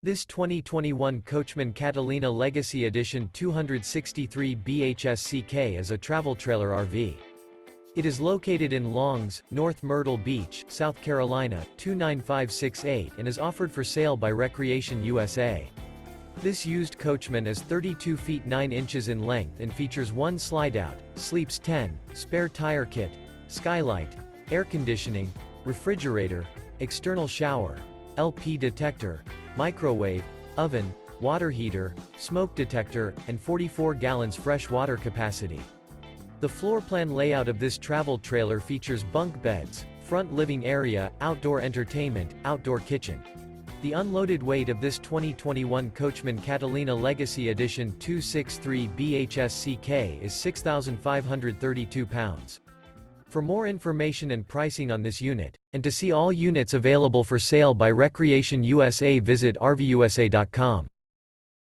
This 2021 Coachmen Catalina Legacy Edition 263 BHSCK is a travel trailer RV. It is located in Longs, North Myrtle Beach, South Carolina, 29568 and is offered for sale by Recreation USA. This used Coachman is 32 feet 9 inches in length and features one slideout, sleeps 10, spare tire kit, skylight, air conditioning, refrigerator, external shower, LP detector, microwave, oven, water heater, smoke detector, and 44 gallons fresh water capacity. The floor plan layout of this travel trailer features bunk beds, front living area, outdoor entertainment, outdoor kitchen. The unloaded weight of this 2021 Coachmen Catalina Legacy Edition 263 BHSCK is 6,532 pounds. For more information and pricing on this unit, and to see all units available for sale by Recreation USA, visit RVUSA.com.